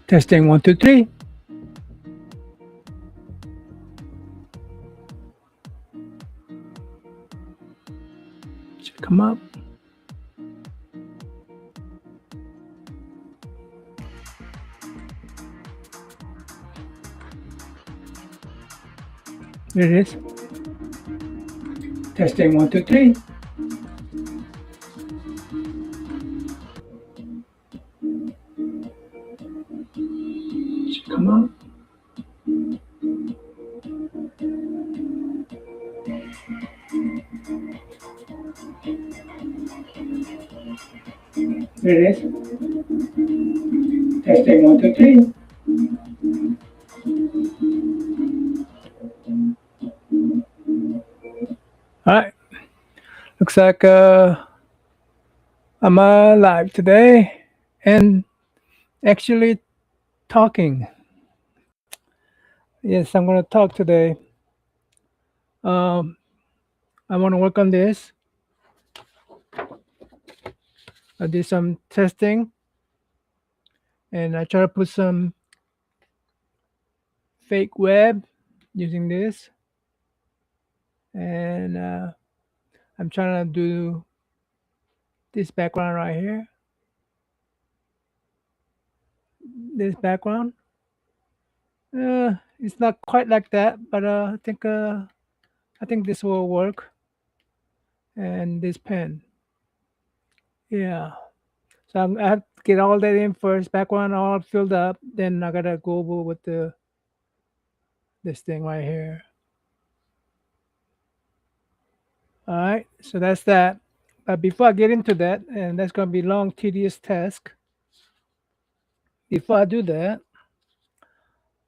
Testing 1, 2, 3. Should come up. There it is. Testing 1, 2, 3. Should come up. There it is. Testing 1, 2, 3. All right. Looks like I'm live today and actually talking. Yes, I'm going to talk today. I want to work on this. I did some testing and I try to put some fake web using this. And I'm trying to do this background right here. This background. It's not quite like that, but I think this will work. And this pen. Yeah. So I have to get all that in first, background all filled up. Then I gotta go over with this thing right here. All right. So that's that. But before I get into that, and that's gonna be long, tedious task. Before I do that,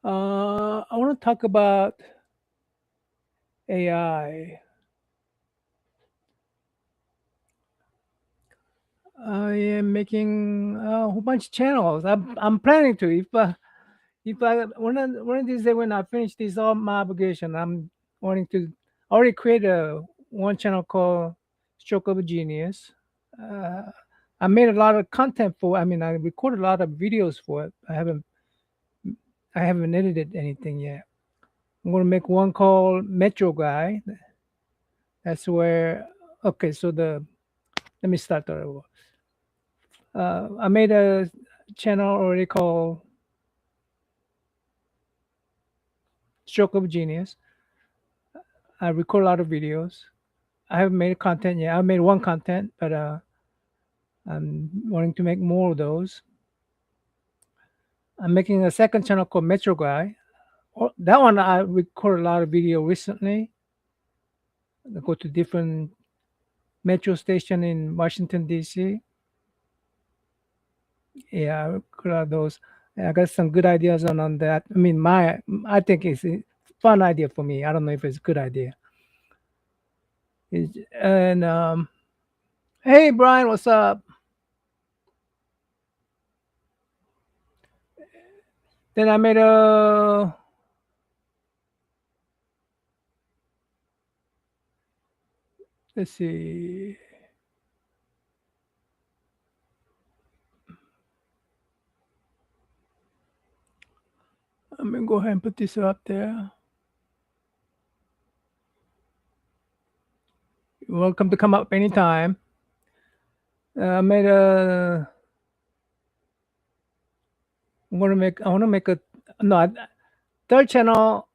I want to talk about AI. I am making a whole bunch of channels. I'm planning to. If I one of these days when I finish this all my obligation, I'm wanting to already create a one channel called Stroke of a Genius. Uh, I made a lot of content for. I mean, I recorded a lot of videos for it. I haven't edited anything yet. I'm gonna make one called Metro Guy. That's where. Okay, so let me start over. I made a channel already called Stroke of Genius. I record a lot of videos. I haven't made content yet. I made one content, but I'm wanting to make more of those. I'm making a second channel called Metro Guy. That one I record a lot of video recently. I go to different metro station in Washington D.C. Yeah, I record a lot of those. And I got some good ideas on that. I mean, I think it's a fun idea for me. I don't know if it's a good idea. And hey, Brian, what's up? Then I made a let's see. I'm gonna go ahead and put this up there. You're welcome to come up anytime. I made a. I want to make a third channel.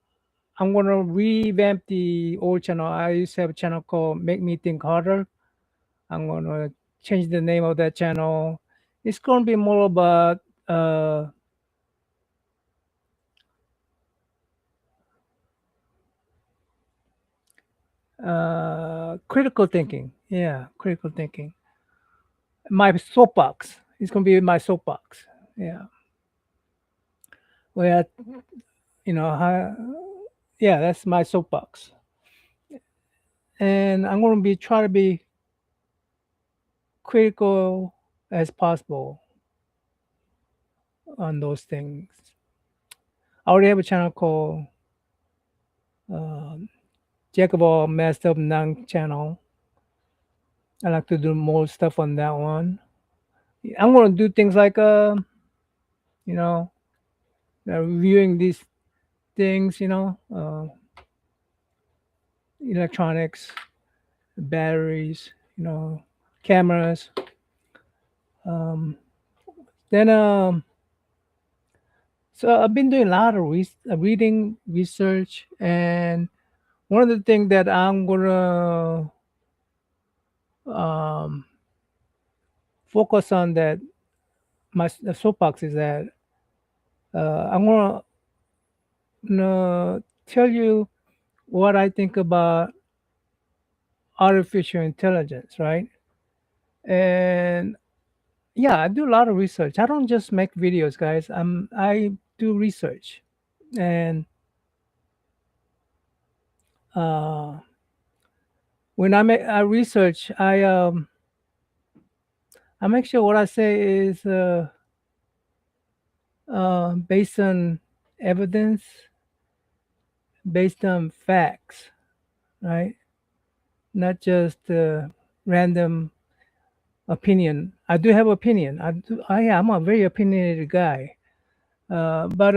I'm gonna revamp the old channel. I used to have a channel called Make Me Think Harder. I'm gonna change the name of that channel. It's gonna be more about critical thinking. Yeah, critical thinking. My soapbox. It's gonna be my soapbox. Yeah. Where yeah, that's my soapbox. And I'm gonna be try to be critical as possible on those things. I already have a channel called Jack of all messed up none channel. I like to do more stuff on that one. I'm gonna do things like you know reviewing these things, electronics, batteries, cameras. Um, then so I've been doing a lot of reading, research, and one of the things that I'm gonna um, focus on, that my the soapbox is that I'm gonna tell you what I think about artificial intelligence, right? And yeah, I do a lot of research. I don't just make videos, guys. I do research, and uh, when I research, I make sure what I say is based on evidence, based on facts, right? Not just random opinion. I do have opinion. I'm a very opinionated guy. But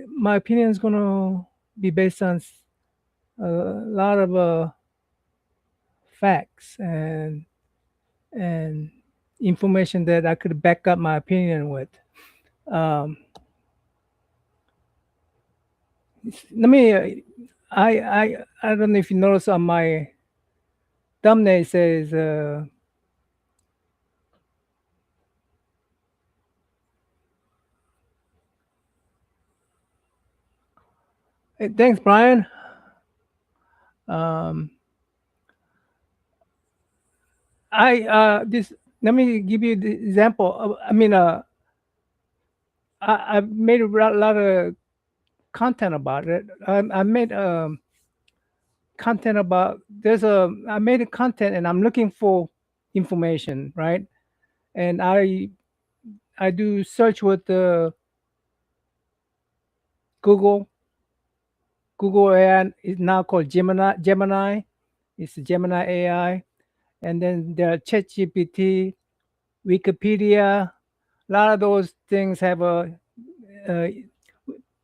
my opinion is gonna be based on a lot of facts and information that I could back up my opinion with. Um, let me. I don't know if you notice on my thumbnail it says hey, thanks, Brian. Um, I this let me give you the example. I mean, I've made a lot of content about it. I made content about I made a content and I'm looking for information, right? And I do search with Google. Google AI is now called Gemini. It's Gemini AI. And then there are ChatGPT, Wikipedia. A lot of those things have uh,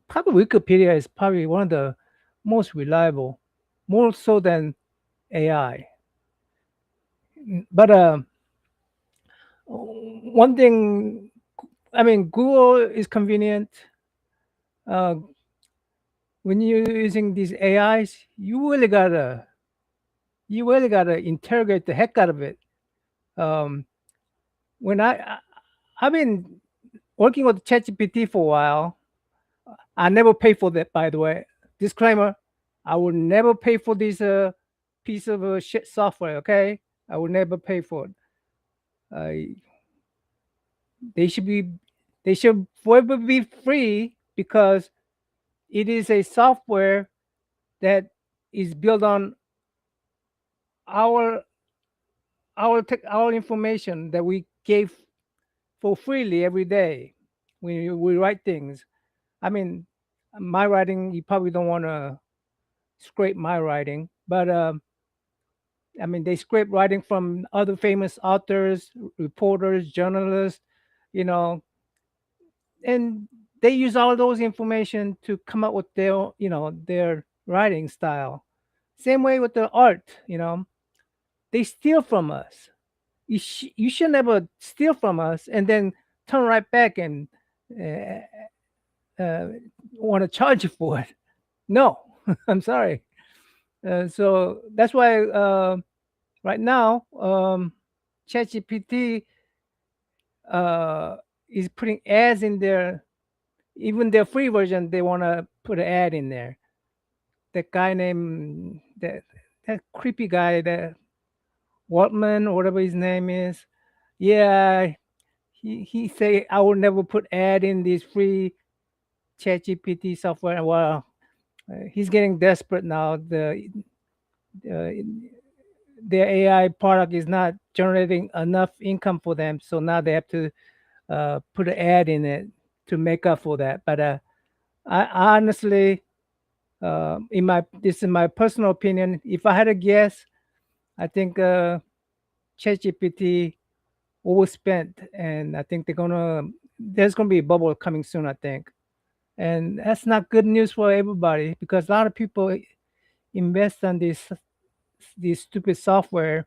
probably Wikipedia is probably one of the most reliable, more so than AI. But one thing, I mean, Google is convenient. Uh, when you're using these AIs, you really gotta interrogate the heck out of it. Um, when I've been working with ChatGPT for a while. I never pay for that, by the way. Disclaimer: I will never pay for this piece of shit software. Okay, I will never pay for it. Uh, they should be, they should forever be free because it is a software that is built on our our information that we gave for freely every day when we write things. I mean, my writing, you probably don't want to scrape my writing, but I mean, they scrape writing from other famous authors, reporters, journalists, you know, and they use all those information to come up with their writing style. Same way with the art. They steal from us. You should never steal from us and then turn right back and uh, uh, want to charge you for it. No, I'm sorry. So that's why right now ChatGPT is putting ads in there. Even their free version, they want to put an ad in there. That guy named that creepy guy, that Waltman or whatever his name is. Yeah, he say I will never put ad in this free ChatGPT software. Well, he's getting desperate now. Uh, their AI product is not generating enough income for them, so now they have to put an ad in it to make up for that. But I honestly, in my this is my personal opinion. If I had a guess, I think ChatGPT overspent, and I think there's gonna be a bubble coming soon. I think, and that's not good news for everybody because a lot of people invest on this stupid software.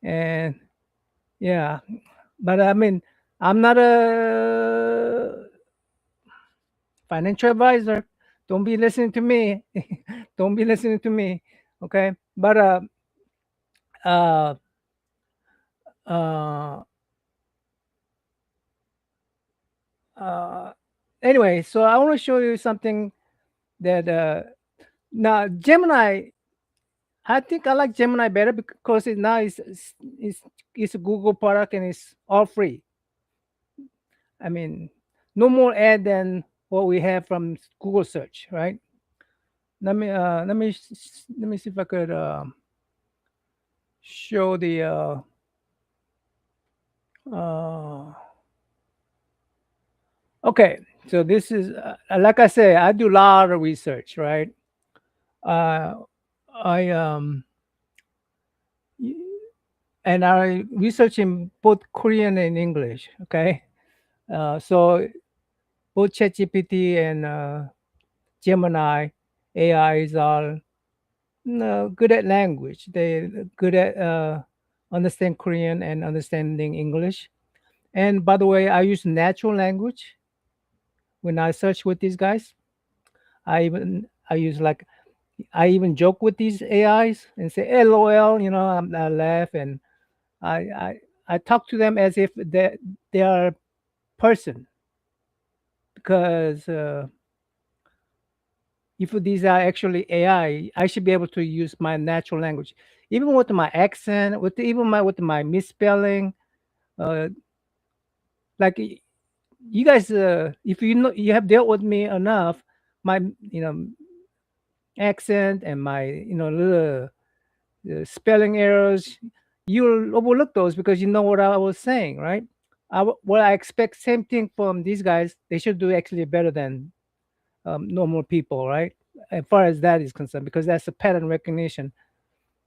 And yeah, but I mean, I'm not a financial advisor. Don't be listening to me. Don't be listening to me. Okay. But uh, uh, uh, anyway, so I want to show you something that now Gemini. I think I like Gemini better because it now it's a Google product and it's all free. I mean, no more ad than what we have from Google search, right? Let me see if I could show the uh okay. So this is like I say, I do a lot of research, right? Uh, I y- and I research in both Korean and English. Okay, so both ChatGPT and Gemini AIs are good at language. They good at understand Korean and understanding English. And by the way, I use natural language when I search with these guys. I use like I even joke with these AIs and say LOL, I laugh and I I I talk to them as if they are a person because if these are actually AI, I should be able to use my natural language, even with my accent, with my misspelling. Uh, like you guys, if you have dealt with me enough, my accent and my little spelling errors, you'll overlook those because you know what I was saying, right? What I expect same thing from these guys. They should do actually better than normal people, right? As far as that is concerned, because that's a pattern recognition.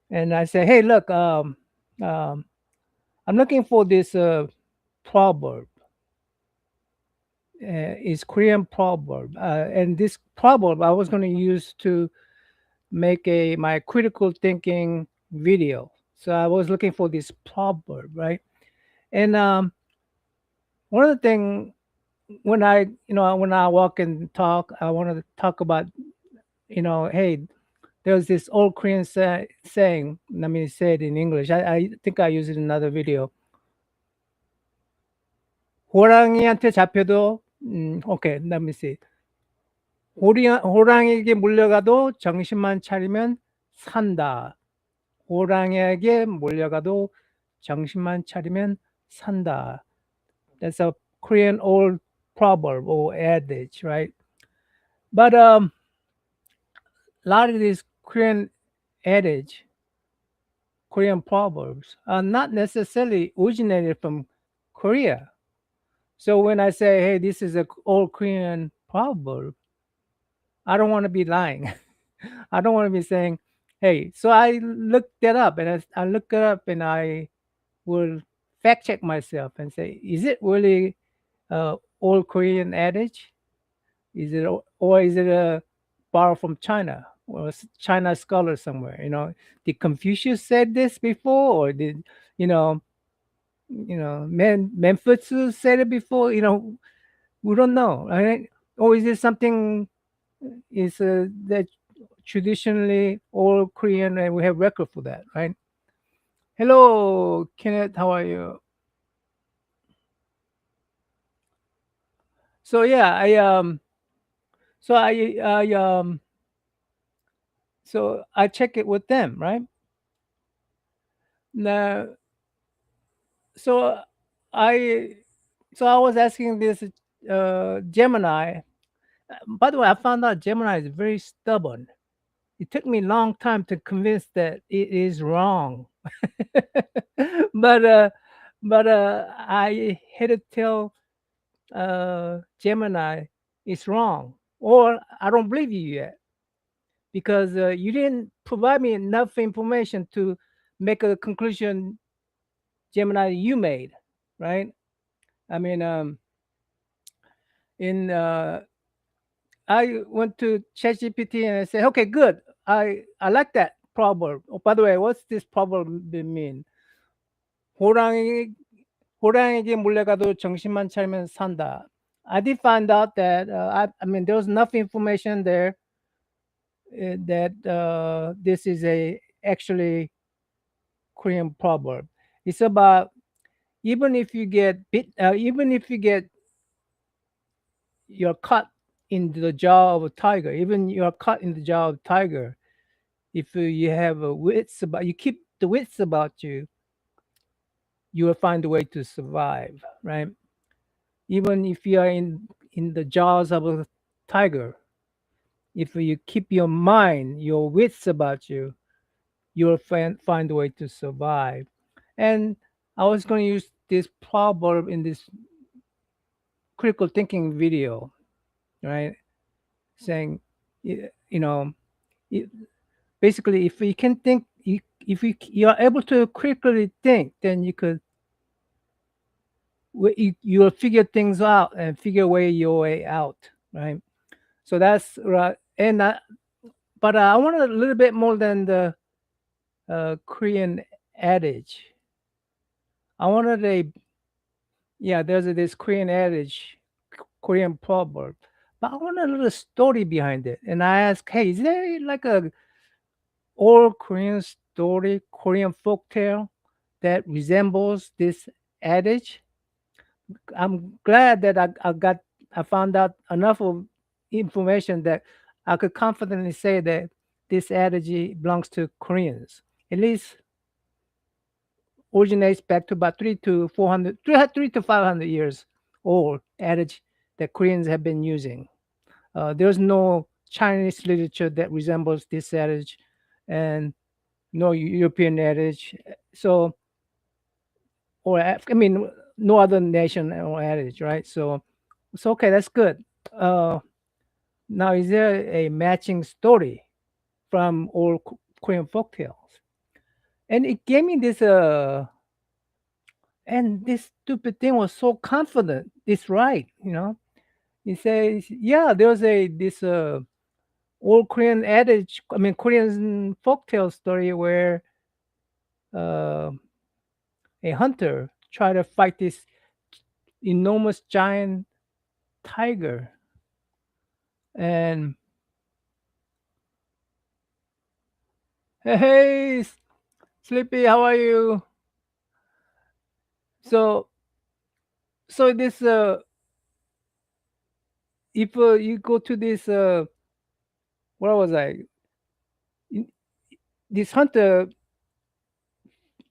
And I say, hey, look, um, I'm looking for this proverb. It's Korean proverb, and this proverb I was going to use to make a my critical thinking video. So I was looking for this proverb, right? And one of the thing when I walk and talk, I want to talk about hey, there's this old Korean saying. Let me say it in English. I think I use it in another video. 호랑이한테 잡혀도 okay, let me see. 호랑이에게 물려가도 정신만 차리면 산다. 호랑이에게 몰려가도 정신만 차리면 산다. That's a Korean old proverb or adage, right? But a lot of these adage, Korean proverbs are not necessarily originated from Korea. So when I say, "Hey, this is a old Korean proverb," I don't want to be lying. I don't want to be saying, "Hey." So I looked that up, and I look it up, and I will fact check myself and say, "Is it really old Korean adage? Or is it a borrow from China or China scholar somewhere? Did Confucius said this before, or did you know, Menfutsu said it before? We don't know, right? Or is it something is that traditionally all Korean and we have record for that, right? Hello, Kenneth. How are you? So yeah, so I check it with them, right? Now, so I I was asking this Gemini. By the way, I found out Gemini is very stubborn. It took me a long time to convince that it is wrong. but I had to tell Gemini it's wrong, or I don't believe you yet because you didn't provide me enough information to make a conclusion, Gemini, you made, right? I mean, in I went to ChatGPT and I said, okay, good. I like that proverb. Oh, by the way, what's this proverb mean? 호랑이 호랑이에게 몰려가도 정신만 차리면 산다. I did find out that I mean there was enough information there that this is a actually Korean proverb. It's about even if you get bit, even if you get you're caught in the jaw of a tiger, even you're caught in the jaw of a tiger, if you have a wits about you keep the wits about you, you will find a way to survive, right? Even if you are in the jaws of a tiger, if you keep your mind, your wits about you, you'll find a way to survive. And I was going to use this proverb in this critical thinking video, right? Saying, you know, it, basically, if you can think, if you are able to critically think, then you could you'll figure things out and figure your way out, right? So that's right. And but I wanted a little bit more than the Korean adage. I wanted yeah, there's this Korean adage, Korean proverb, but I want a little story behind it. And I asked, hey, is there like a old Korean story, Korean folktale that resembles this adage? I'm glad that I found out enough of information that I could confidently say that this adage belongs to Koreans. At least originates back to about 3 to 500 years old adage that Koreans have been using. There's no Chinese literature that resembles this adage, and no European adage. So, I mean, no other nation or adage, right? So okay, that's good. Uh, Now, is there a matching story from old Korean folktales? And it gave me this and this stupid thing was so confident. It's right, you know. He says, yeah, there's a this old Korean adage, I mean Korean folktale story where uh, a hunter tried to fight this enormous giant tiger, and hey, Sleepy, how are you? So this if you go to this where was I? In- This hunter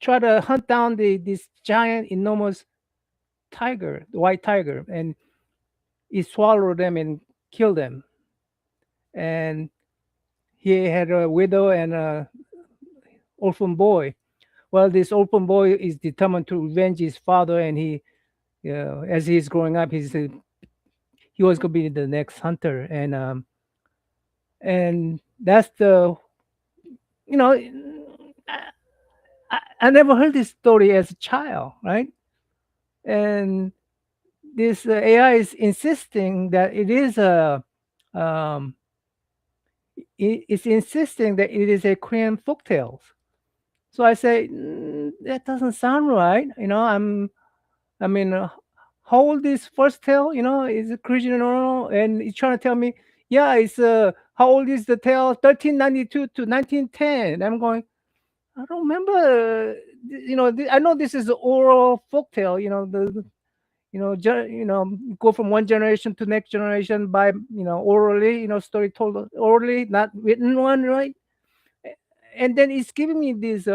tried to hunt down this giant, enormous tiger, the white tiger, and he swallowed them and killed them. And he had a widow and a orphan boy. Well, this orphan boy is determined to revenge his father, and as he's growing up, he was going to be the next hunter, and that's the you know I never heard this story as a child, right? And this AI is insisting that it is a um, it's insisting that it is a Korean folktales. So I say that doesn't sound right. I mean, how old is first tale? Is it Korean or and it's trying to tell me, yeah, it's how old is the tale? 1392 to 1910. I'm going. I don't remember. I know this is oral folktale. Go from one generation to next generation by orally. Story told orally, not written one, right? And then it's giving me these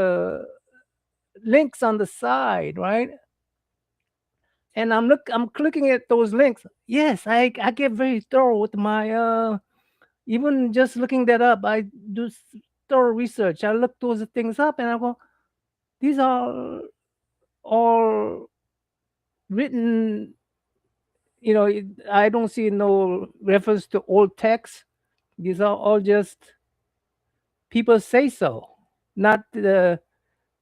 links on the side, right? And I'm clicking at those links. Yes, I get very thorough with my even just looking that up. I do thorough research. I look those things up and I go, these are all written. I don't see no reference to old text. These are all just people say so. Not and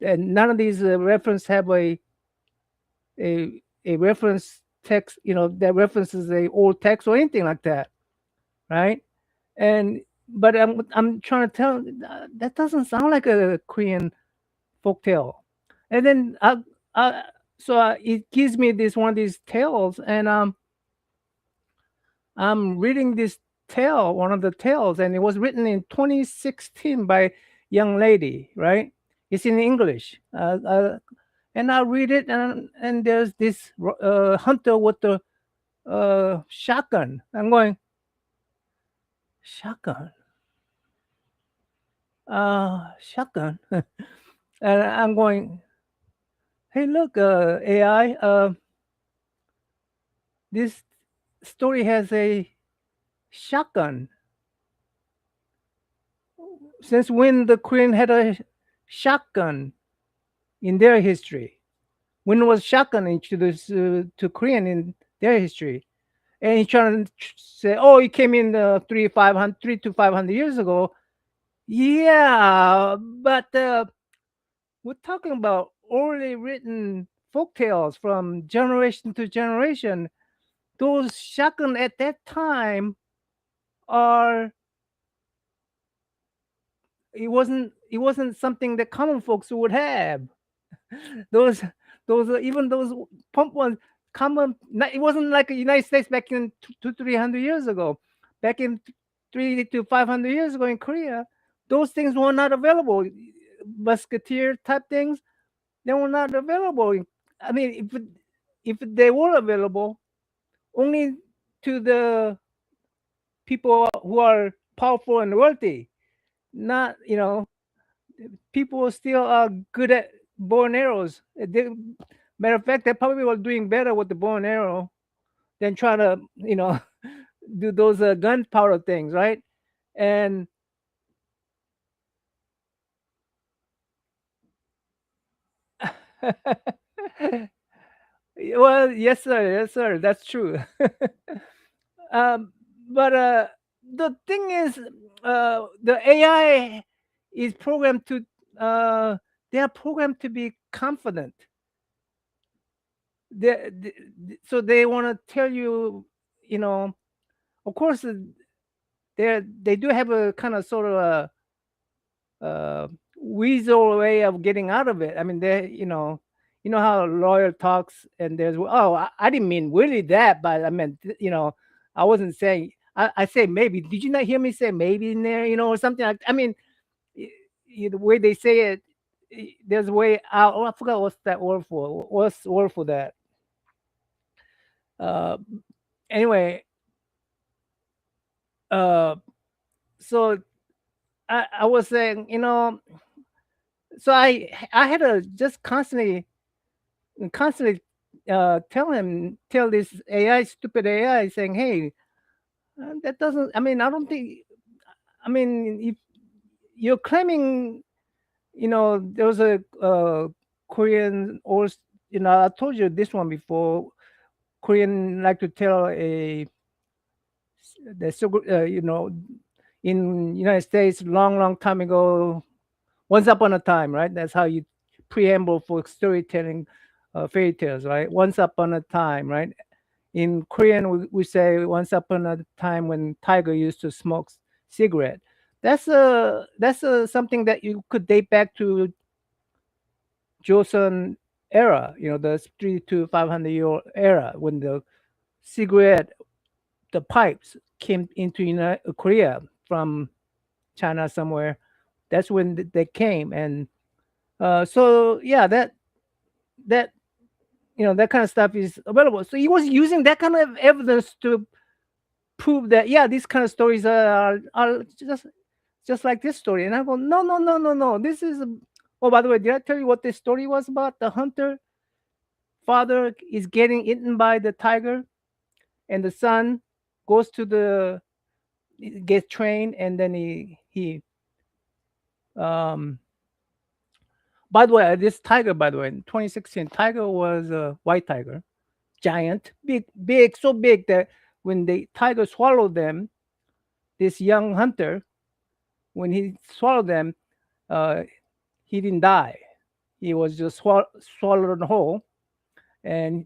none of these reference have a reference text, that references a old text or anything like that. right? And but I'm trying to tell that doesn't sound like a Korean folktale. And then I so it gives me this one of these tales, and I'm reading this tale, one of the tales, and it was written in 2016 by young lady, right? It's in English, and I read it, and there's this hunter with the shotgun. I'm going shotgun, shotgun, and I'm going, hey, look, AI, this story has a shotgun. Since when the Queen had a shotgun in their history? When was shotgun introduced to Korean in their history? And he's trying to say, oh, it came in 3 to 500 years ago. Yeah, but we're talking about orally written folk tales from generation to generation. Those shotgun at that time are it wasn't something that common folks would have. Those even those pump ones common. It wasn't like the United States back in 300 years ago. Back in 3 to 500 years ago in Korea, those things were not available. Musketeer type things, they were not available. I mean, if they were available, only to the people who are powerful and wealthy. Not, people still are good at bow and arrows. Matter of fact, they probably were doing better with the bow and arrow than trying to, do those gunpowder things, right? And well, yes, sir, that's true. um, but the thing is, the AI is programmed to, uh, they are programmed to be confident. So they want to tell you, you know, of course, they do have a kind of sort of a weasel way of getting out of it. I mean, you know how a lawyer talks, and there's, oh, I didn't mean really that, but I meant, I wasn't saying. I say maybe. Did you not hear me say maybe in there? Or something like. I mean, the way they say it, there's a way out. Oh, I forgot what's that word for. What's the word for that? Uh, anyway, uh, so I was saying, so I had to just constantly tell this AI, stupid AI, saying, hey, that doesn't. I mean, I don't think. I mean, if you're claiming, there was a Korean, or I told you this one before. Korean like to tell in United States, long time ago, once upon a time, right? That's how you preamble for storytelling, fairy tales, right? Once upon a time, right? In Korean, we say once upon a time when tiger used to smoke cigarette. That's something that you could date back to Joseon era, the 3 to 500 year era, when the cigarette, the pipes came into Korea from China somewhere. That's when they came, and so yeah, that that kind of stuff is available. So he was using that kind of evidence to prove that, yeah, these kind of stories are just like this story. And I go, no, no, no, no, no. This is oh, by the way, did I tell you what this story was about? The hunter father is getting eaten by the tiger, and the son goes to the gets trained, and then he um by the way, this tiger, by the way, in 2016, tiger was a white tiger, giant, big, so big that when the tiger swallowed them, this young hunter, when he swallowed them, uh, he didn't die. He was just swallowed whole, and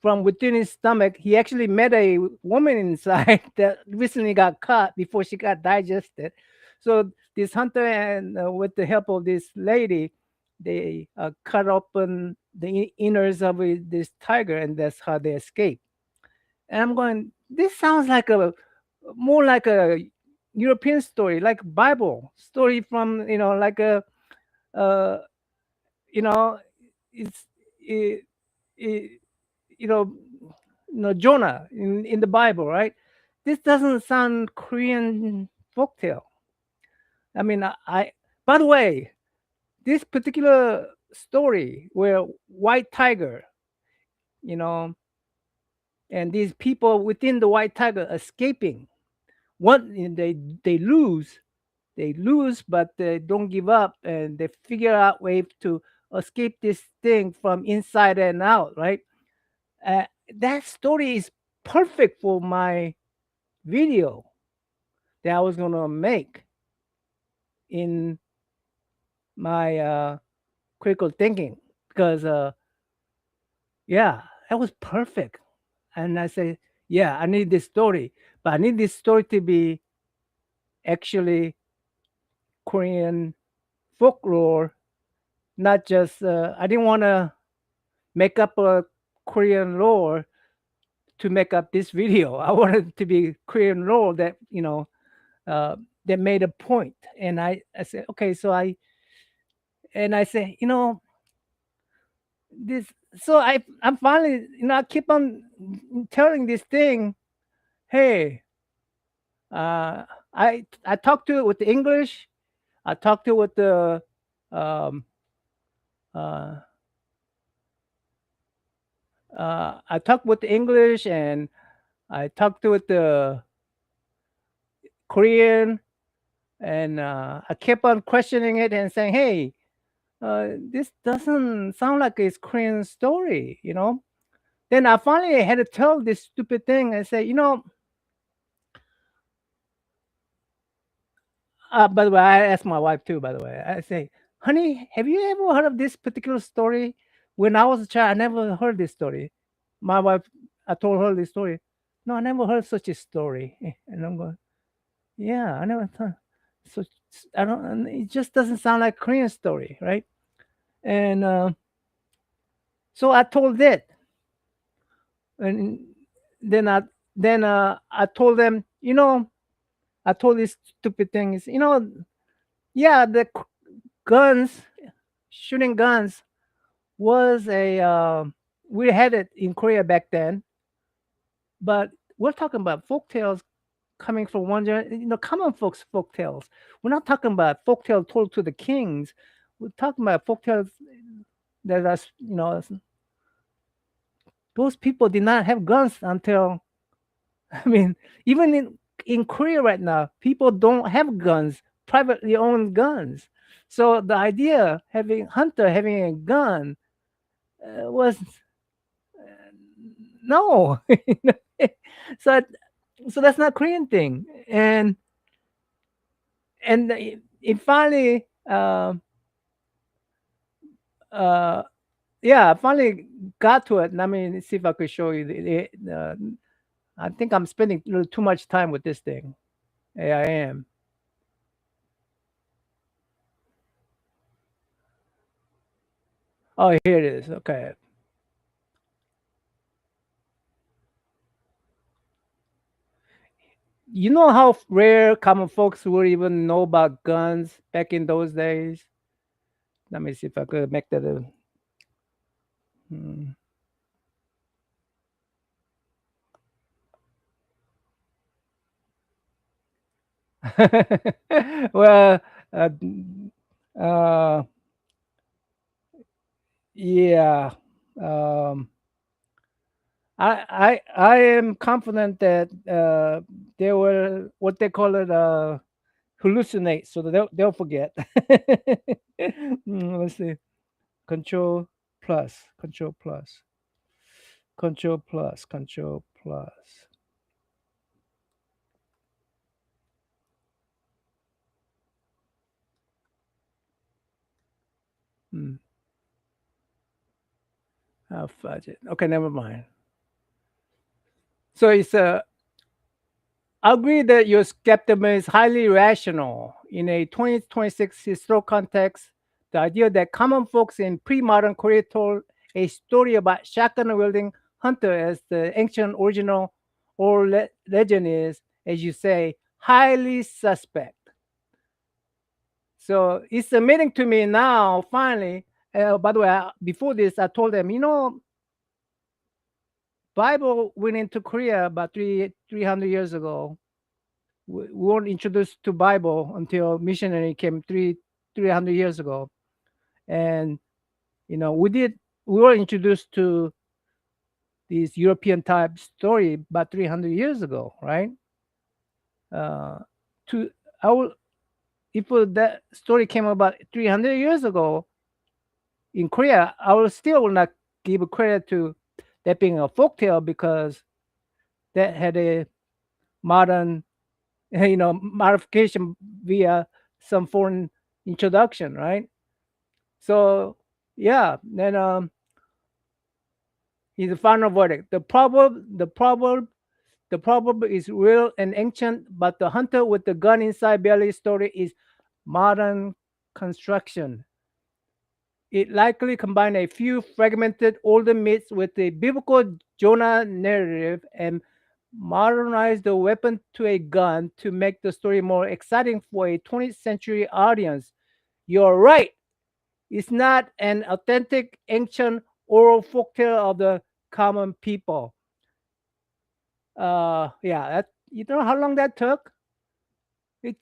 from within his stomach, he actually met a woman inside that recently got caught before she got digested. So this hunter and with the help of this lady, they cut open the innards of this tiger, and that's how they escape. And I'm going, this sounds like a more like a European story, like Bible story from like a uh, you know it's it, it, you know Jonah in the Bible, right? This doesn't sound Korean folktale. I mean, I by the way, this particular story where white tiger, you know, and these people within the white tiger escaping, one they lose, but they don't give up, and they figure out way to escape this thing from inside and out, right? Uh, that story is perfect for my video that I was gonna make in my critical thinking because yeah, that was perfect. And I said, yeah, I need this story, but I need this story to be actually Korean folklore, not just. I didn't want to make up a Korean lore to make up this video. I wanted it to be Korean lore that that made a point. And I said, okay, so I said, this. So I'm finally, I keep on telling this thing. Hey, I talked to it with the English. I talked to it with the um, uh, I talked with the English, and I talked to it the Korean, and I kept on questioning it and saying, "Hey, this doesn't sound like it's Korean story." Then I finally had to tell this stupid thing and say, by the way, I asked my wife too. By the way, I say, "Honey, have you ever heard of this particular story?" When I was a child, I never heard this story. My wife, I told her this story. No, I never heard such a story. And I'm going, yeah, I never thought. So I don't. And it just doesn't sound like Korean story, right? And so I told it, and then I told them, I told these stupid things, yeah, the guns, shooting guns was a we had it in Korea back then, but we're talking about folk tales coming from one common folks folk tales. We're not talking about folk tales told to the kings. We're talking about folk tales that are those people did not have guns until I mean, even in Korea right now, people don't have guns, privately owned guns. So the idea having hunter having a gun was no. so so that's not Korean thing, and it finally uh yeah, I finally got to it. And I mean, see if I could show you I think I'm spending a little too much time with this thing. Yeah, I am. Oh, here it is. Okay. You know how rare common folks would even know about guns back in those days? Let me see if I could make that a. Hmm. Well, uh, uh, yeah. Um, I am confident that they were what they call it hallucinate, so that they'll forget. Let's see. Control plus, control plus, control plus, control plus. Hmm. I'll fudge it. Okay, never mind. So it's a I agree that your skepticism is highly rational. In a 2026 historical context, the idea that common folks in pre-modern Korea told a story about shotgun-wielding hunter as the ancient original or legend is, as you say, highly suspect. So it's admitting to me now, finally. By the way, before this, I told them, Bible went into Korea about 300 years ago. We weren't introduced to Bible until missionary came 300 years ago, and we were introduced to this European type story about 300 years ago, right? Uh, to I will If that story came about 300 years ago in Korea, I will still will not give credit to that being a folktale because that had a modern modification via some foreign introduction, right? So yeah, then is the final verdict. The proverb is real and ancient, but the hunter with the gun inside belly story is modern construction. It likely combined a few fragmented older myths with the biblical Jonah narrative and modernized the weapon to a gun to make the story more exciting for a 20th century audience. You're right. It's not an authentic ancient oral folktale of the common people. Yeah, you know how long that took? It,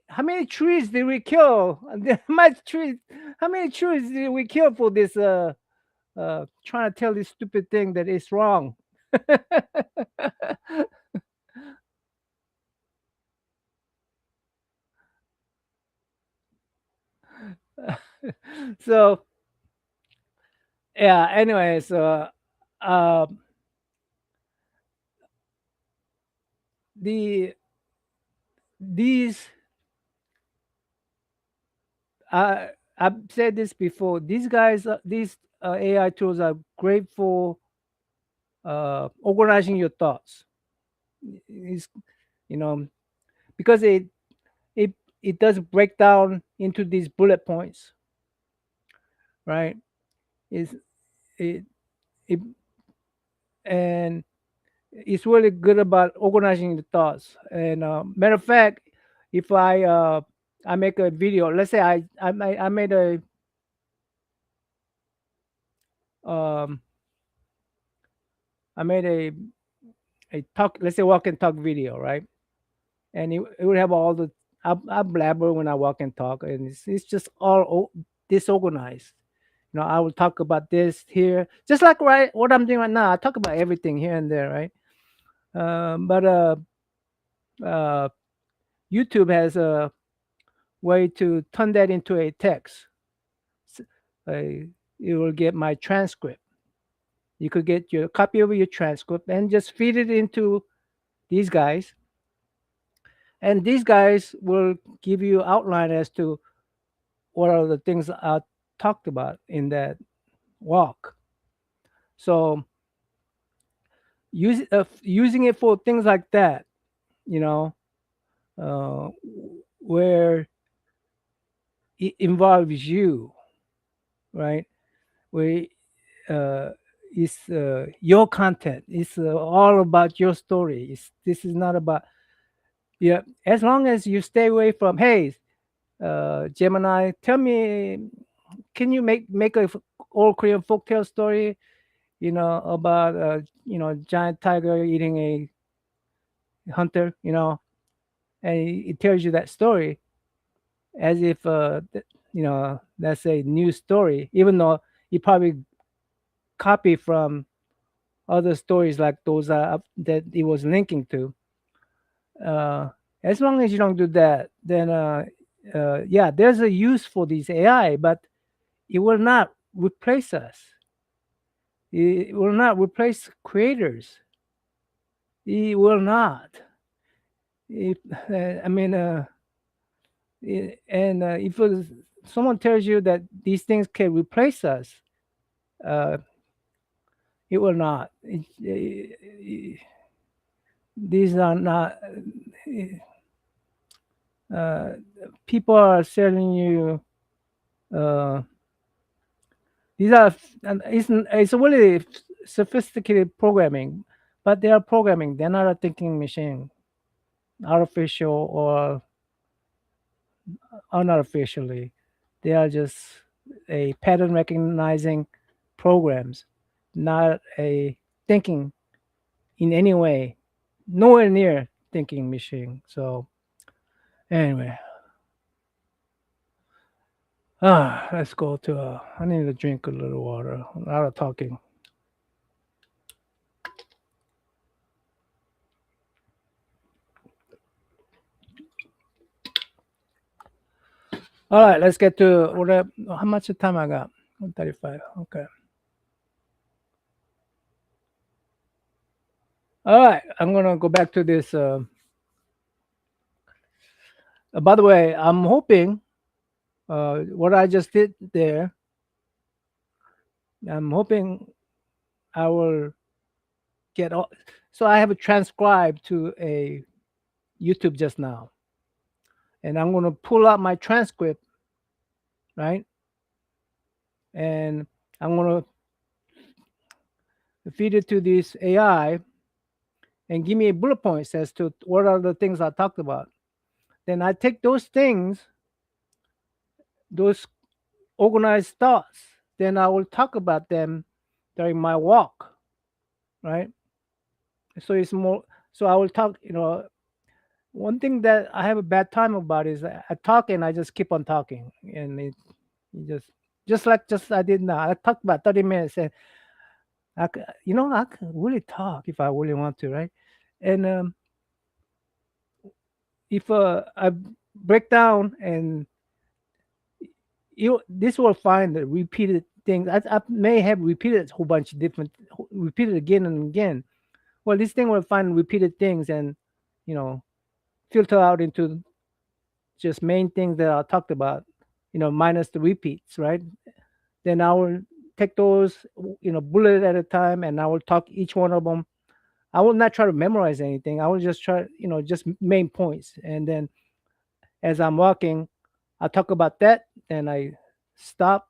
how many trees did we kill? How many trees did we kill for this? Trying to tell this stupid thing that is wrong. So yeah. Anyways, uh, the these I've said this before. These guys, these AI tools are great for organizing your thoughts. It's, you know, because it it does break down into these bullet points, right? Is it it and it's really good about organizing the thoughts. And matter of fact, if I make a video, let's say I made um a talk, let's say walk and talk video, right? And it would have all the I blabber when I walk and talk, and it's just all disorganized. I will talk about this here, just like right what I'm doing right now. I talk about everything here and there, right? But uh, YouTube has a way to turn that into a text. S- you will get my transcript. You could get your copy of your transcript and just feed it into these guys, and these guys will give you outline as to what are the things I talked about in that walk. So using it for things like that, you know, uh, where it involves you, right? Where uh, it's your content. It's all about your story. This is not about, yeah. As long as you stay away from, hey, Gemini, tell me, can you make a old Korean folktale story? About giant tiger eating a hunter. And it tells you that story as if that's a new story, even though you probably copy from other stories like those that it was linking to. Uh, as long as you don't do that, then yeah, there's a use for these AI, but it will not replace us. It will not replace creators. It will not. It, I mean, and if someone tells you that these things can replace us, uh, it will not. these are not uh, people are selling you uh, these are and it's really sophisticated programming, but they are programming. They're not a thinking machine, artificial or unartificially. They are just a pattern recognizing programs, not a thinking in any way, nowhere near thinking machine. So anyway, let's go to. I need to drink a little water. A lot of talking. All right, let's get to how much time I got? 135. Okay. All right, I'm gonna go back to this. By the way, I'm hoping what I just did there. I'm hoping I will get all. So I have a transcribed to a YouTube just now, and I'm gonna pull out my transcript, right? And I'm gonna feed it to this AI and give me a bullet points as to what are the things I talked about. Then I take those things, those organized thoughts, then I will talk about them during my walk, right? So it's more, so I will talk, one thing that I have a bad time about is I talk and I just keep on talking. And it just I did now. I talked about 30 minutes and I could really talk if I really want to, right? And if I break down and this will find the repeated things. I may have repeated a whole bunch of different, repeated again and again. Well, this thing will find repeated things and, you know, filter out into just main things that I talked about, minus the repeats, right? Then I will take those, bullet at a time, and I will talk each one of them. I will not try to memorize anything. I will just try, just main points. And then as I'm walking, I talk about that, then I stop.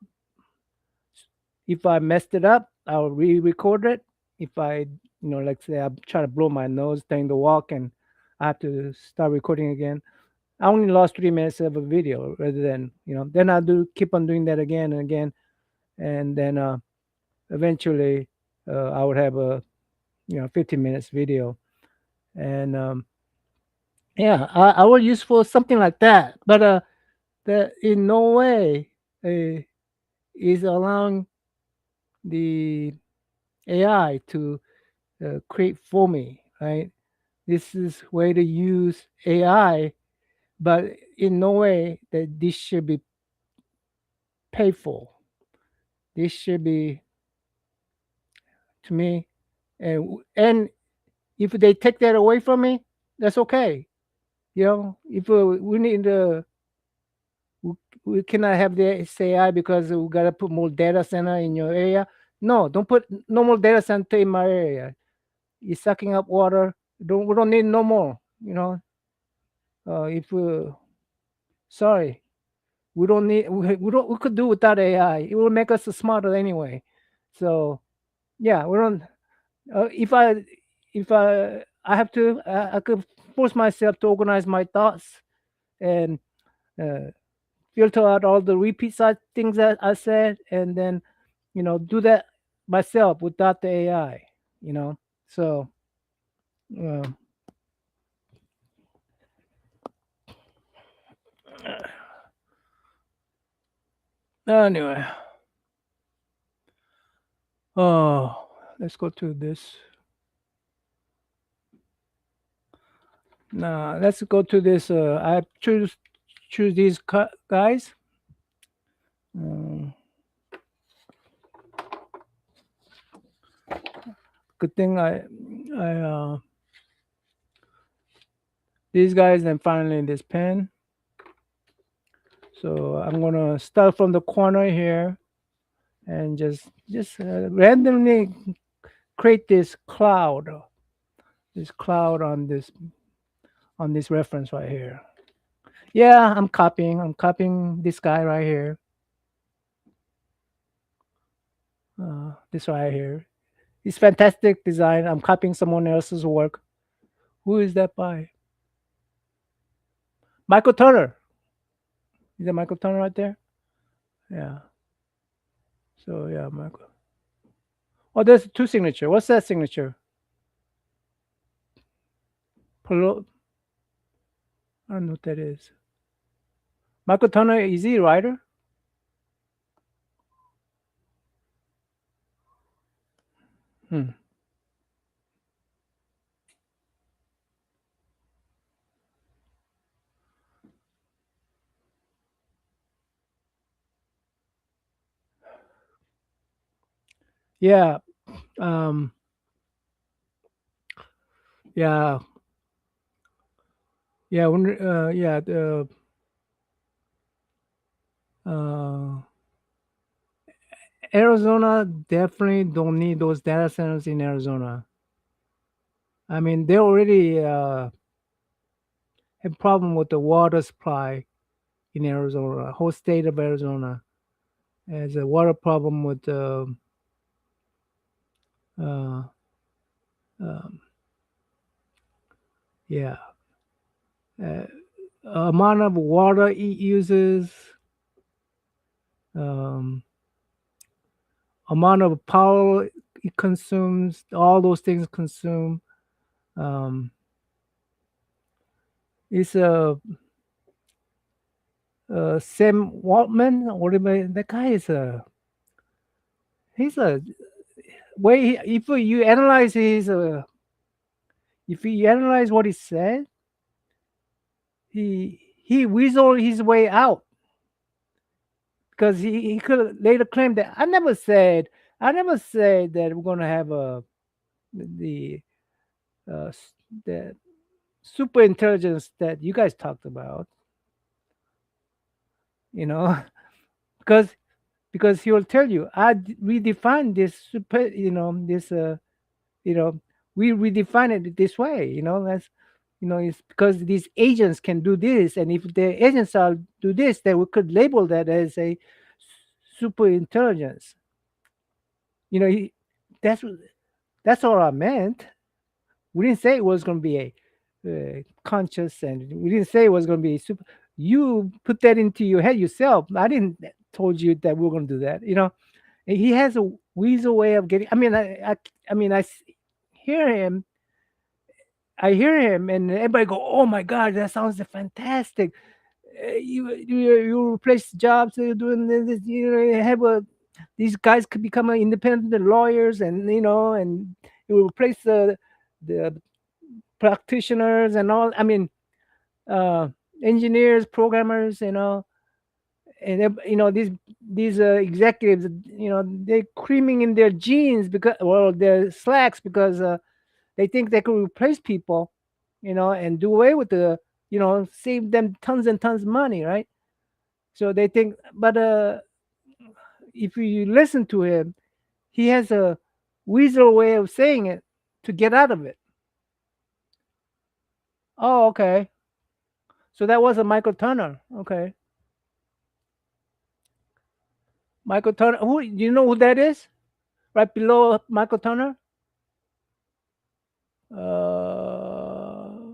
If I messed it up, I'll re-record it. If I, like say I'm trying to blow my nose during the walk and I have to start recording again, I only lost 3 minutes of a video rather than, then I do keep on doing that again and again. And then eventually I would have a, 15 minutes video. And yeah, I will use for something like that. But that in no way is allowing the AI to create for me, right? This is way to use AI, but in no way that this should be paid for. This should be to me, and if they take that away from me, that's okay. If we need to, we cannot have the AI because we gotta put more data center in your area. No, don't put no more data center in my area. It's sucking up water. We don't need no more. If sorry, we don't need we could do without AI. It will make us smarter anyway. So yeah, we don't. If I have to, I could force myself to organize my thoughts and uh, filter out all the repeat side things that I said, and then do that myself without the AI. So uh, anyway, oh, let's go to this. Now let's go to this. I choose these guys. Um, Good thing I these guys and finally this pen. So I'm gonna start from the corner here and just randomly create this cloud this cloud on this reference right here. Yeah, I'm copying. I'm copying this guy right here. This right here. It's fantastic design. I'm copying someone else's work. Who is that by? Michael Turner. Is that Michael Turner right there? Yeah. So yeah, Michael. Oh, there's two signature. What's that signature? Polo. I don't know what that is. Michael Turner, is he a writer? Hmm. Yeah. Um. Yeah. Yeah. When. Yeah. The. Uh. Arizona definitely don't need those data centers in Arizona. I mean, they already have problem with the water supply in Arizona. Whole state of Arizona has a water problem with uh, um, yeah, uh, amount of water it uses, um, amount of power it consumes. All those things consume. Um, it's Sam Waltman. Whatever that guy is a he's a way. If you analyze his if you analyze what he said, he weaseled his way out because he could later claim that I never said that we're gonna have the the super intelligence that you guys talked about, you know, because he will tell you redefined this super, this you know we redefine it this way, that's it's because these agents can do this, and if the agents are do this, then we could label that as a super intelligence. You know, that's that's all I meant. We didn't say it was going to be a conscious, and we didn't say it was going to be super. You put that into your head yourself. I didn't told you that we are going to do that. And he has a weasel way of getting. I mean, hear him. I hear him, and everybody go, "Oh my God, that sounds fantastic! You replace jobs, doing this. You have these guys could become independent lawyers, and and you will replace the practitioners and all. I mean, uh, engineers, programmers, and these executives, they're creaming in their jeans because, well, their slacks because they think they could replace people, and do away with save them tons and tons of money, right? So they think, but if you listen to him, he has a weasel way of saying it to get out of it. Oh, okay. So that was a Michael Turner. Okay. Michael Turner. Who do you know who that is? Right below Michael Turner? Uh,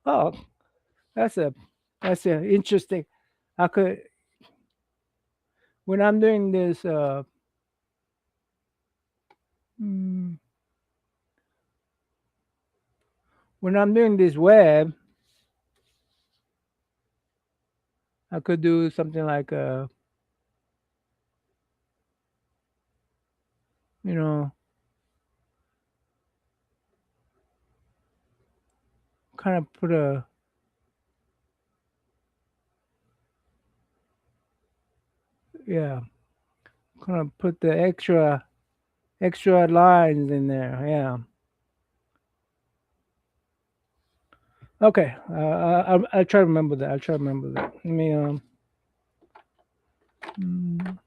oh, that's a interesting. I could when I'm doing this mm, when I'm doing this web, I could do something like you know, kind of put a yeah, kind of put the extra lines in there. Yeah. Okay, I'll try to remember that. I'll try to remember that. Let me mm,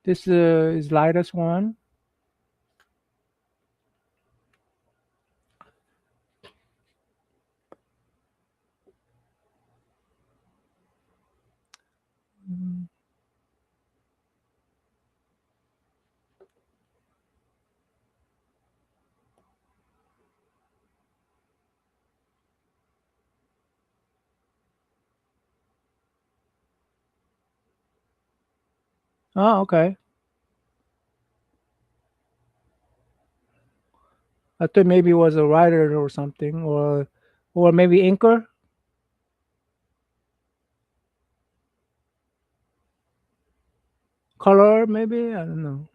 this is lightest one. Mm. Oh, okay. I thought maybe it was a writer or something, or maybe inker, color, maybe. I don't know.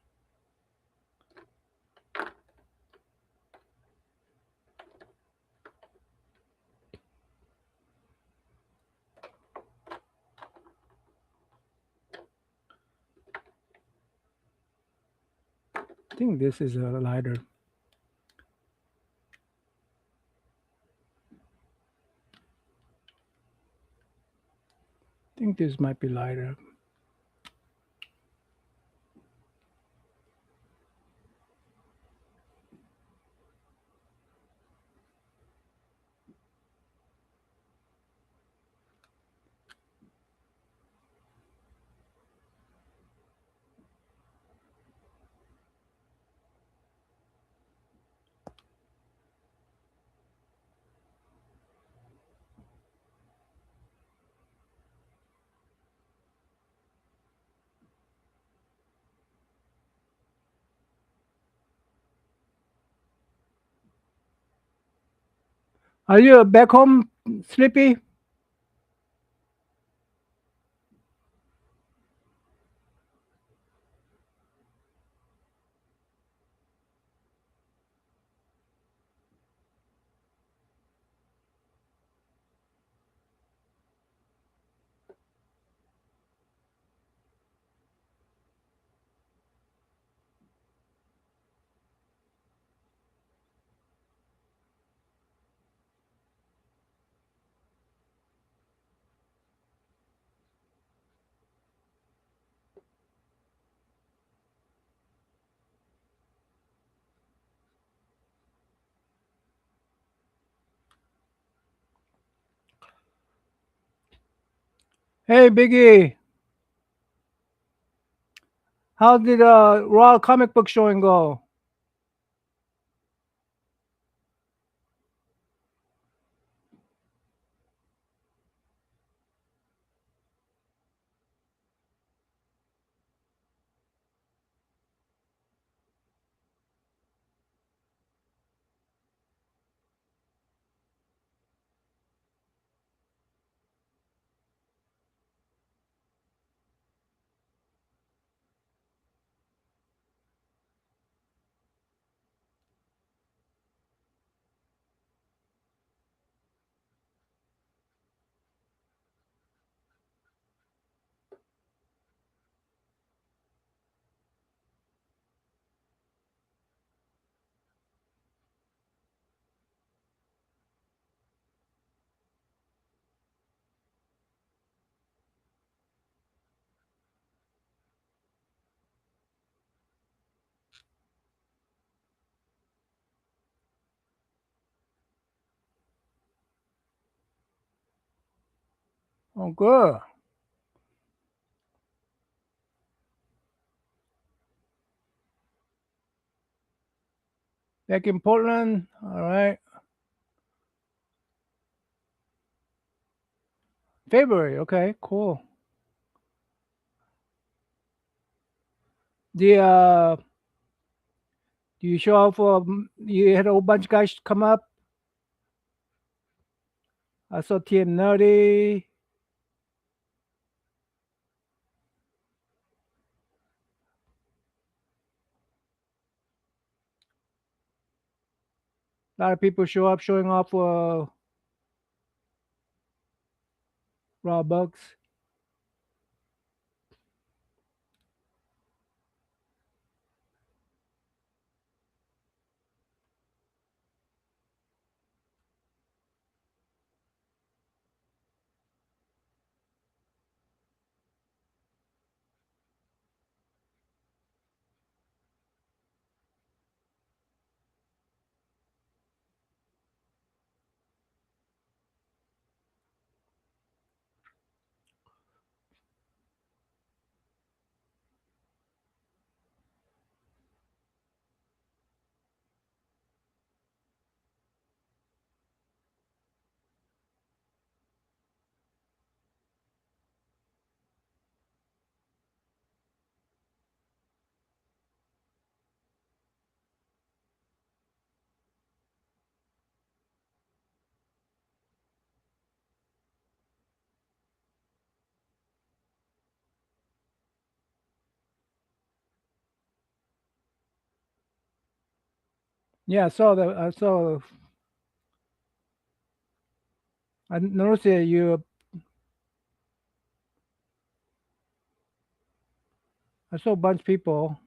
I think this is a lighter. I think this might be lighter. Are you back home, Sleepy? Hey, Biggie. How did Raw comic book showing go? Oh, good. Back in Portland. All right. February. Okay, cool. The do you show up for? You had a whole bunch of guys come up. I saw TM Nerdy. A lot of people show up, showing off for Raw Bucks. Yeah, I noticed that I saw a bunch of people.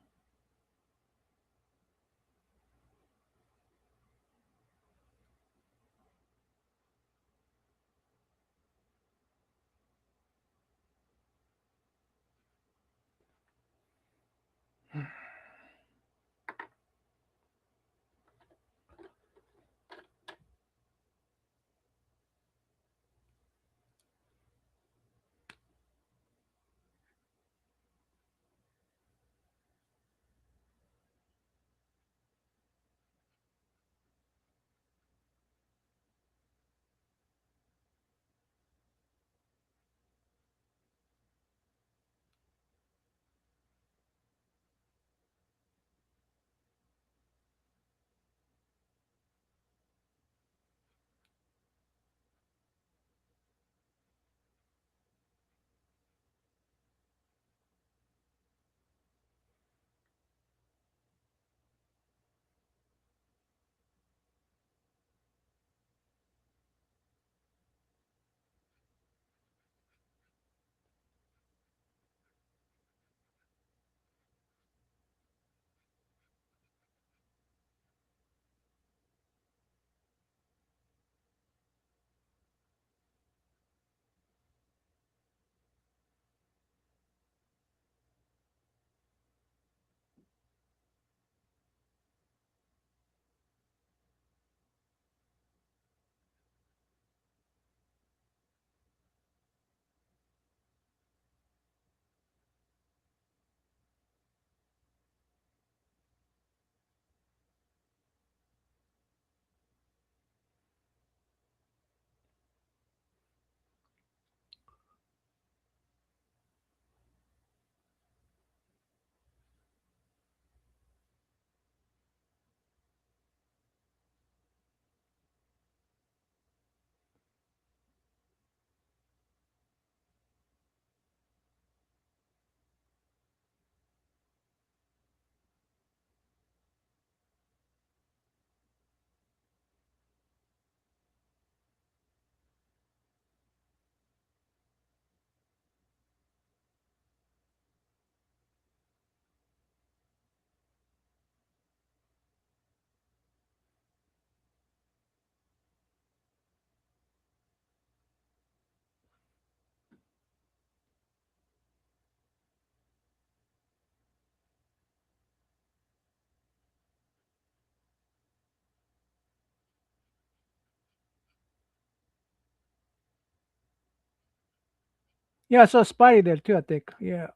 Yeah, I saw Spidey there too. I think. Yeah,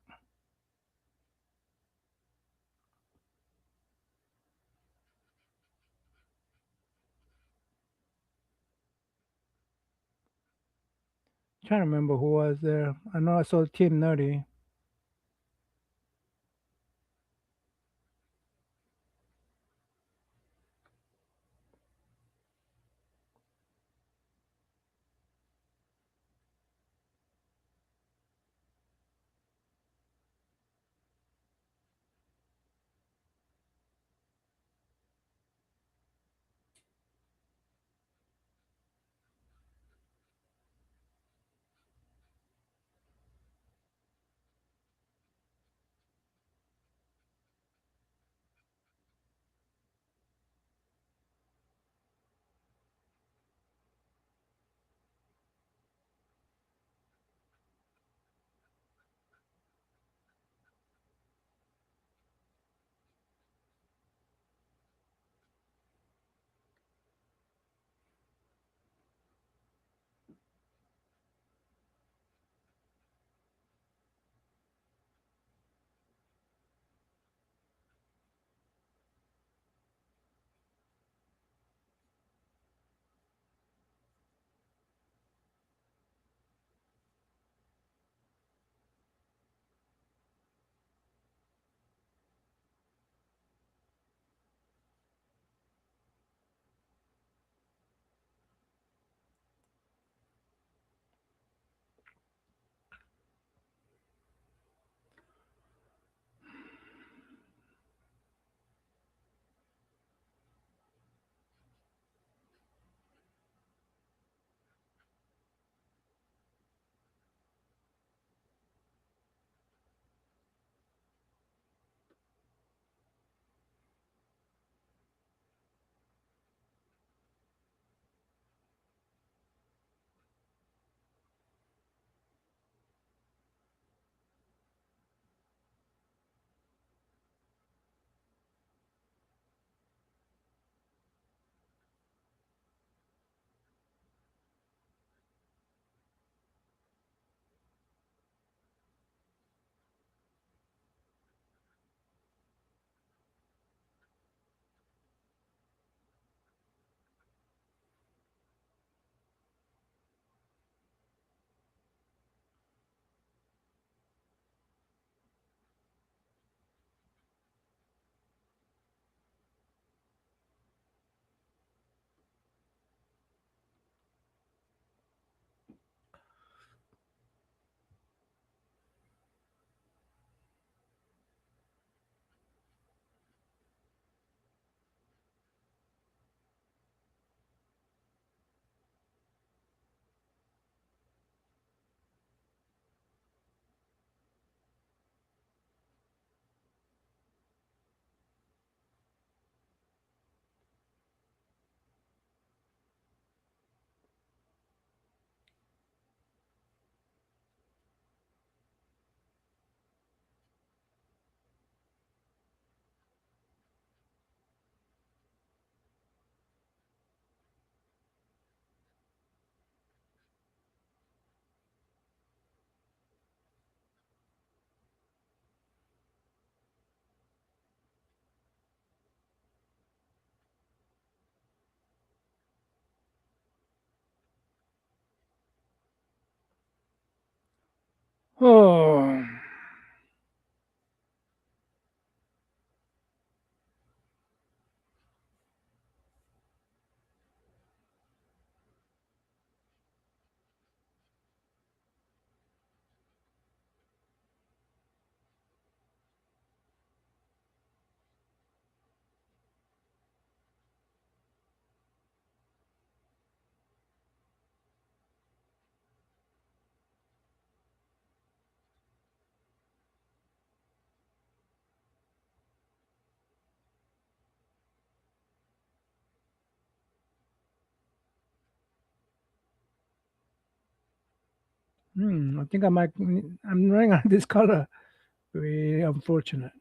trying to remember who was there. I know I saw Team Nerdy. Oh, I think I might. I'm running out of this color. Very unfortunate.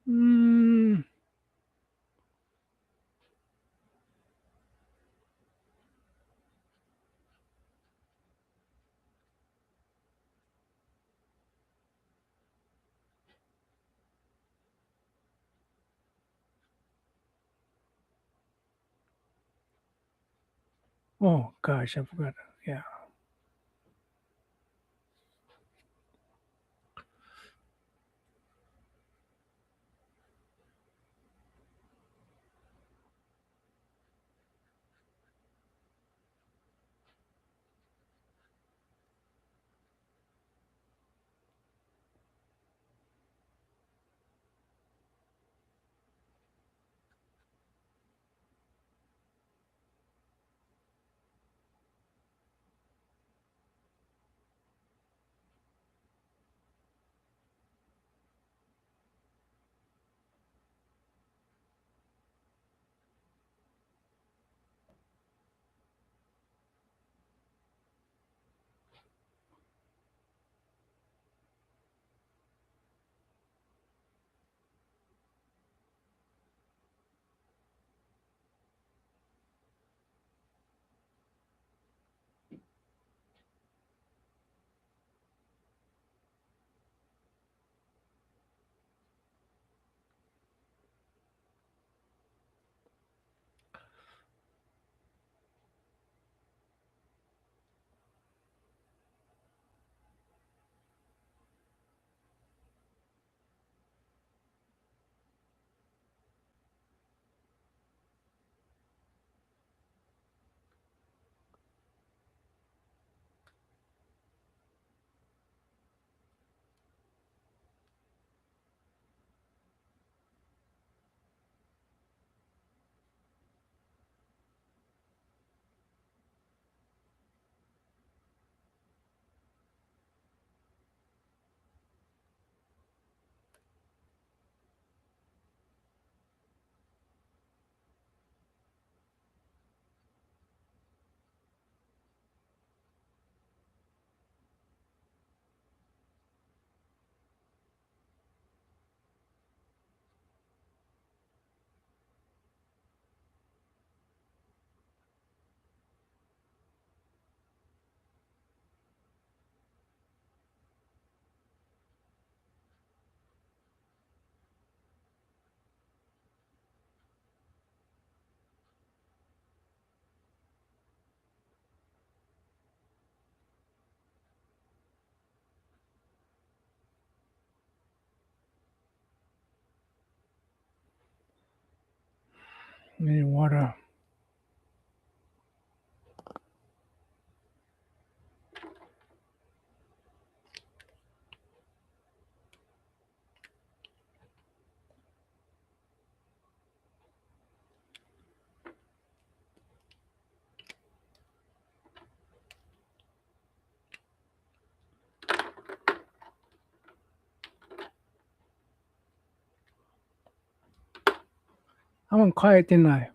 Mm, oh gosh, I forgot. Yeah. Need water. I went quiet, didn't I?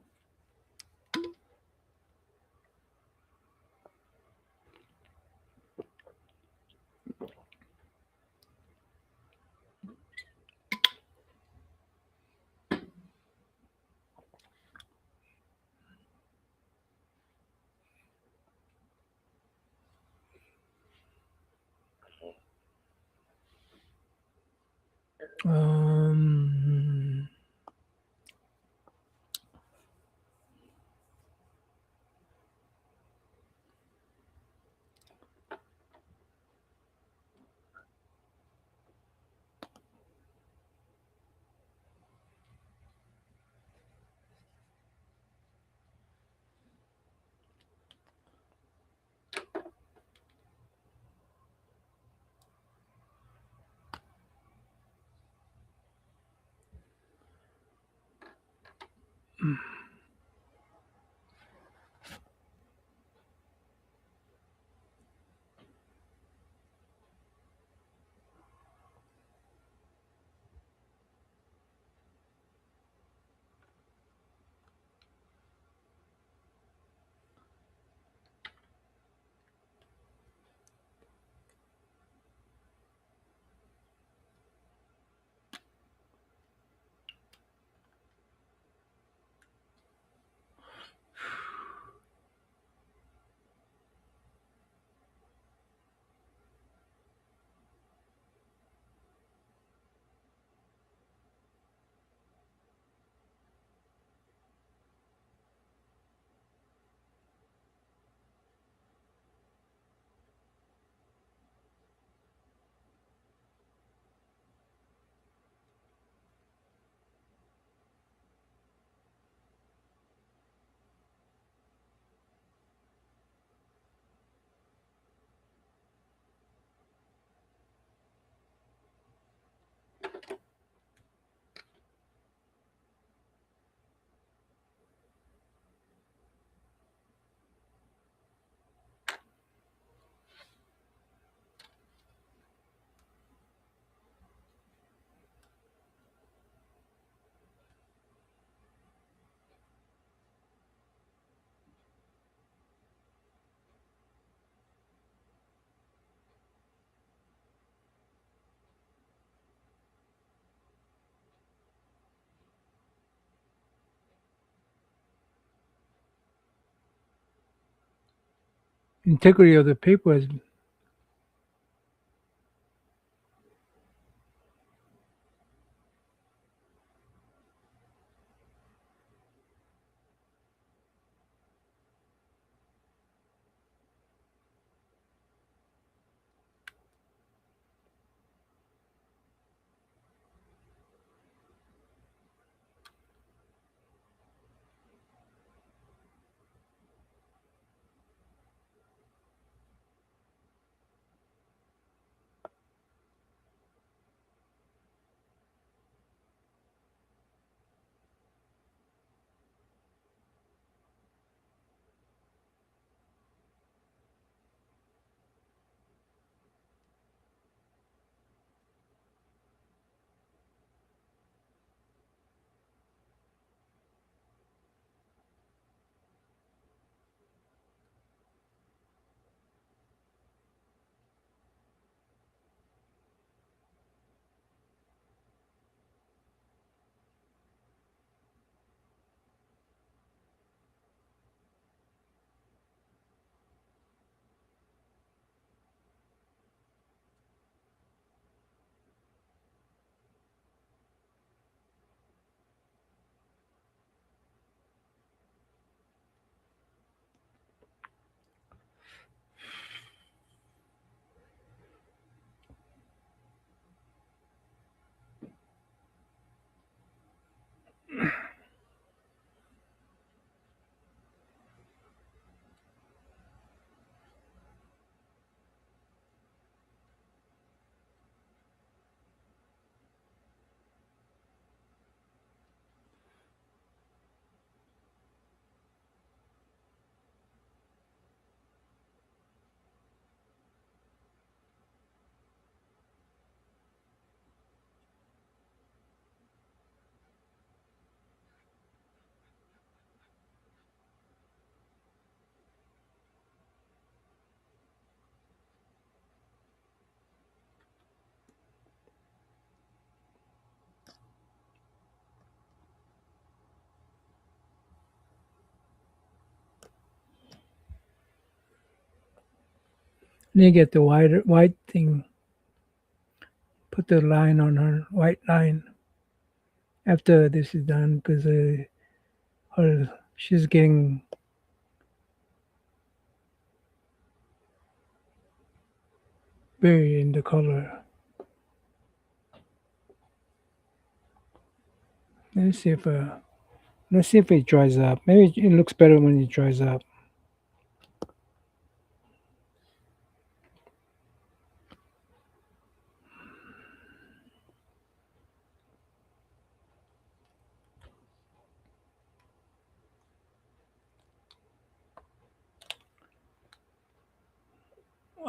Um, integrity of the paper is. Then you get the white thing. Put the line on her white line after this is done because her she's getting buried in the color. Let's see if let's see if it dries up. Maybe it looks better when it dries up.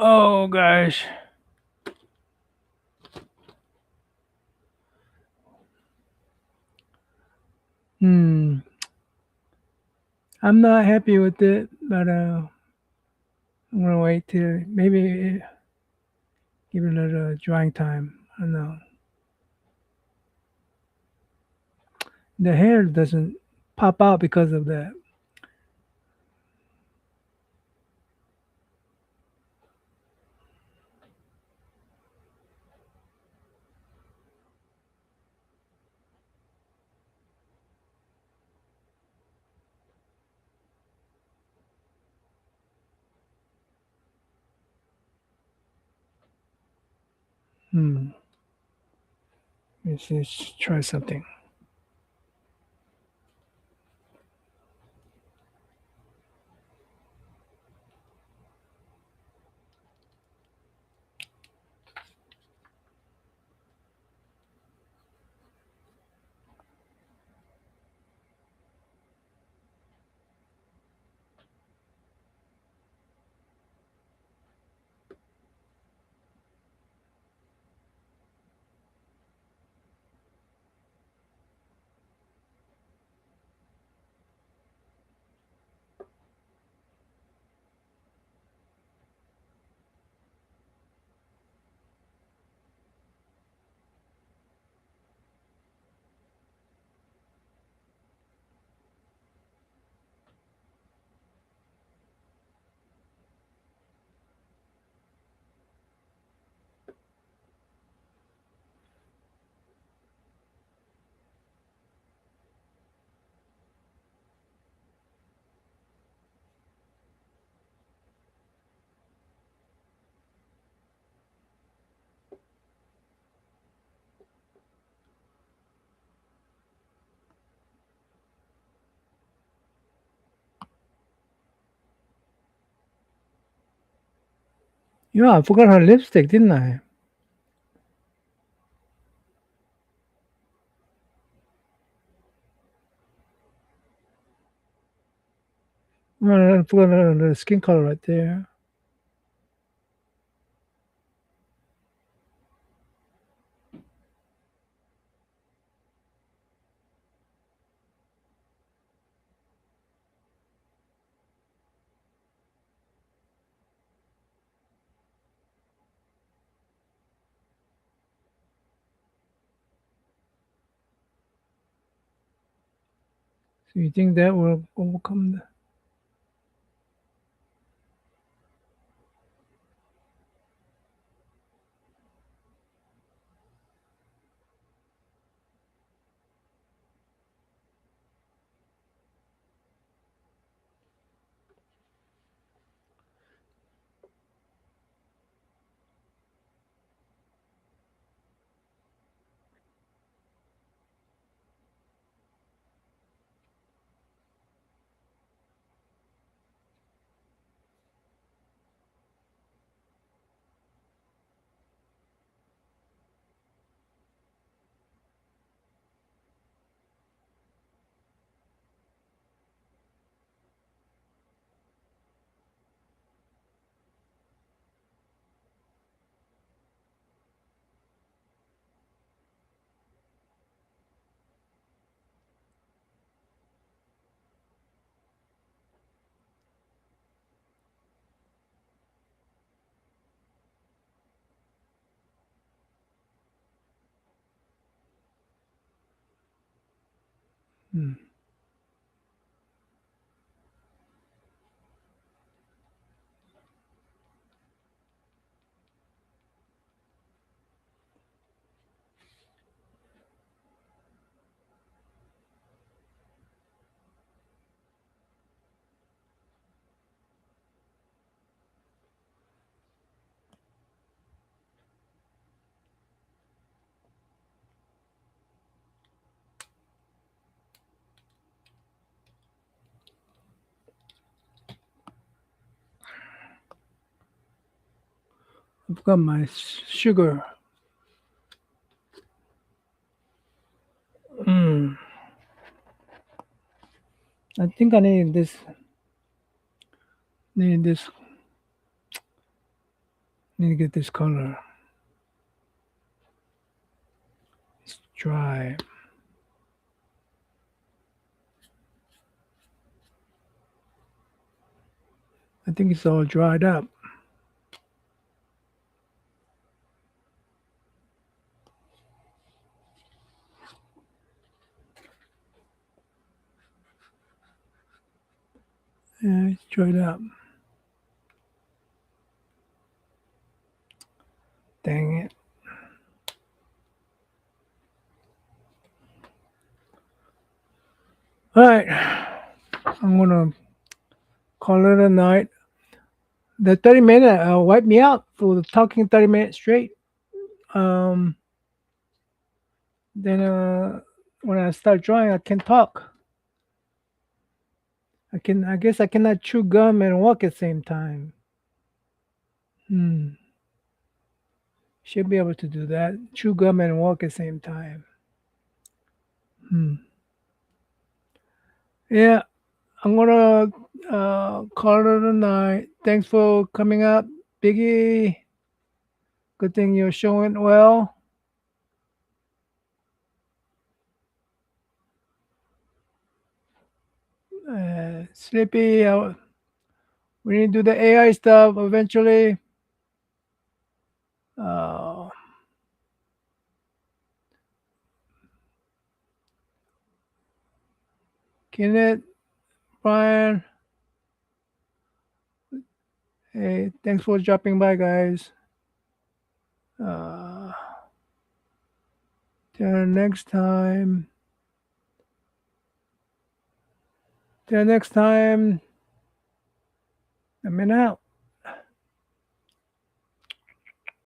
Oh gosh. Hmm. I'm not happy with it, but I'm gonna wait till maybe give it a little drying time. I don't know. The hair doesn't pop out because of that. Hmm. Let's try something. Yeah, I forgot her lipstick, didn't I? I forgot her skin color right there. So you think that will overcome the? Hmm. I forgot my sugar. Mm. I think I need this. Need this. Need to get this color. It's dry. I think it's all dried up. Yeah, it's dried up. Dang it. All right. I'm gonna call it a night. The 30 minute wiped me out for the talking 30 minutes straight. Um, then when I start drawing, I can talk. I can. I guess I cannot chew gum and walk at the same time. Hmm. Should be able to do that. Chew gum and walk at the same time. Hmm. Yeah, I'm gonna call it a night. Thanks for coming up, Biggie. Good thing you're showing well. Sleepy. We need to do the AI stuff eventually. Uh, Kenneth, Brian. Hey, thanks for dropping by, guys. Uh, till next time. Till next time. I'm in out.